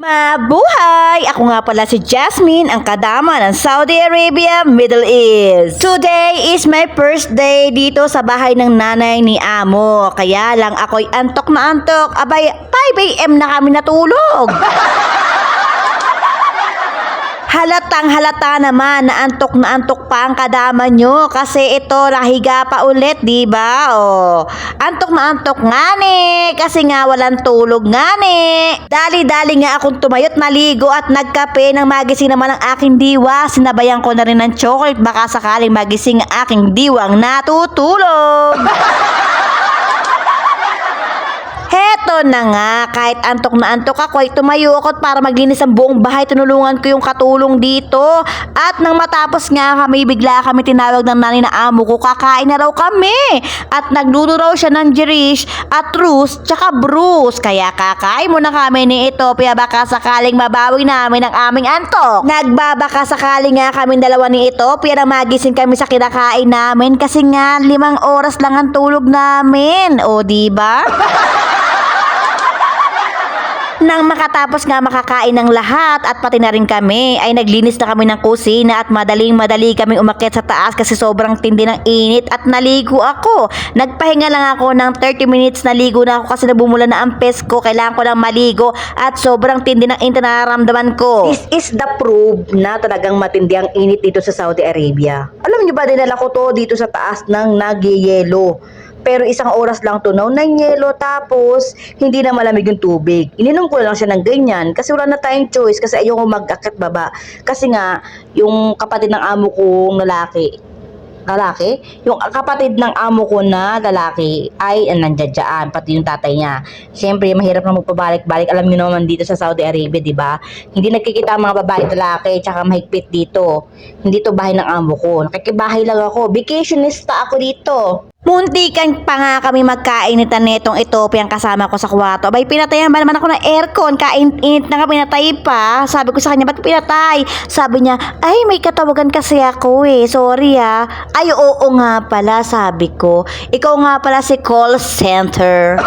Mabuhay! Ako nga pala si Jasmine, ang kadama ng Saudi Arabia, Middle East. Today is my first day dito sa bahay ng nanay ni Amo. Kaya lang ako'y antok na antok. Abay, 5 AM na kami natulog. Halatang halata naman na antok pa ang kadama nyo kasi ito nahiga pa ulit, di ba? Oh, antok na antok nga ni kasi nga walang tulog nga ni. Dali-dali nga akong tumayot, naligo at nagkape nang magising naman ang aking diwa. Sinabayan ko na rin ng chocolate baka sakaling magising ang aking diwang natutulog. Heto na nga, kahit antok na antok ako ay tumayo ako para maglinis ang buong bahay. Tinulungan ko yung katulong dito. At nang matapos nga kami, bigla kami tinawag ng nanay na amo ko. Kakain na raw kami. At nagluto raw siya ng Jerish at Rus tsaka Bruce. Kaya kakain muna kami ni Ethiopia baka sakaling mabawi namin ang aming antok. Nagbabaka sakaling nga kami dalawa ni Ethiopia na magising kami sa kinakain namin kasi nga 5 oras lang ang tulog namin. O diba? Nang makatapos nga makakain ng lahat at pati na rin kami, ay naglinis na kami ng kusina at madaling-madali kami umakyat sa taas kasi sobrang tindi ng init at naligo ako. Nagpahinga lang ako ng 30 minutes, naligo na ako kasi nabumula na ang pes ko. Kailangan ko lang maligo at sobrang tindi ng init na nararamdaman ko. This is the proof na talagang matindi ang init dito sa Saudi Arabia. Alam niyo ba, dinala ko to dito sa taas ng nagyayelo. Pero 1 oras lang tunaw ng yelo tapos hindi na malamig yung tubig. Ininom ko lang siya ng ganyan kasi wala na tayong choice kasi ayoko mag-akit baba. Kasi nga yung kapatid ng amo kong lalaki, yung kapatid ng amo ko na lalaki ay nandiyan, pati yung tatay niya. Siyempre, mahirap na magpabalik-balik. Alam niyo naman dito sa Saudi Arabia, di ba? Hindi nagkikita ang mga babae at lalaki, tsaka mahigpit dito. Hindi to bahay ng amo ko. Nakikibahay lang ako. Vacationista ako dito. Muntikan pa nga kami magkainitan netong Ethiopia ang kasama ko sa kwarto. Abay, pinatayan ba naman ako ng aircon? Kainit na nga, pinatay pa. Sabi ko sa kanya, ba't pinatay? Sabi niya, ay may katawagan kasi ako sorry Ay, oo nga pala, sabi ko. Ikaw nga pala si call center.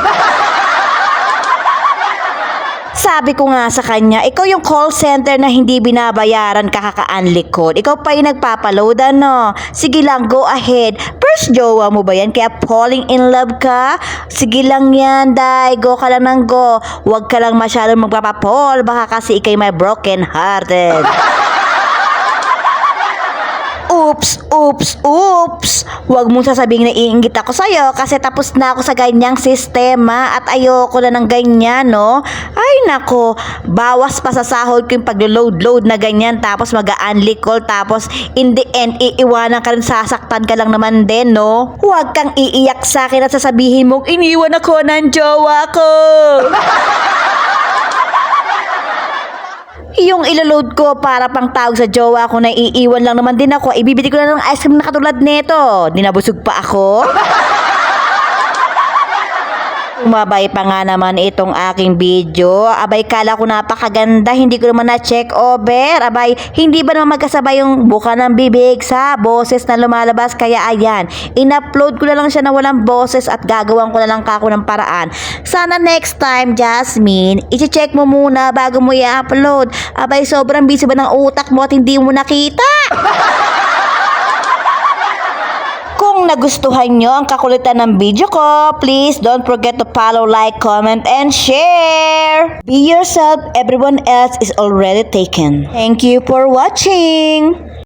Sabi ko nga sa kanya, ikaw yung call center na hindi binabayaran kaka-unlikod. Ikaw pa yung nagpapaload, ano? Sige lang, go ahead. First jowa mo ba yan? Kaya falling in love ka? Sige lang yan, day. Go ka lang ng go. Huwag ka lang masyadong magpapapol. Baka kasi ikay may broken hearted. Oops. Huwag mong sasabihin na iinggit ako sa'yo kasi tapos na ako sa ganyang sistema at ayoko na ng ganyan, no? Ay, nako. Bawas pa sa sahod ko yung pag-load na ganyan tapos mag-unlicol tapos in the end, iiwanan ka rin, sasaktan ka lang naman din, no? Huwag kang iiyak sa akin at sasabihin mong iniwan ako ng jowa ko. Yung iloload ko para pang tawag sa jowa ko na iiwan lang naman din ako. Ibibili ko na ng ice cream na katulad nito. Dinabusog pa ako. Umabay pa nga naman itong aking video. Abay, kala ko napakaganda. Hindi ko naman na-check over. Abay, hindi ba naman magkasabay yung buka ng bibig sa boses na lumalabas? Kaya ayan, in-upload ko na lang siya na walang boses at gagawan ko na lang kako ng paraan. Sana next time, Jasmine, i-check mo muna bago mo i-upload. Abay, sobrang busy ba ng utak mo at hindi mo nakita? Kung nagustuhan nyo ang kakulitan ng video ko, please don't forget to follow, like, comment, and share. Be yourself, everyone else is already taken. Thank you for watching.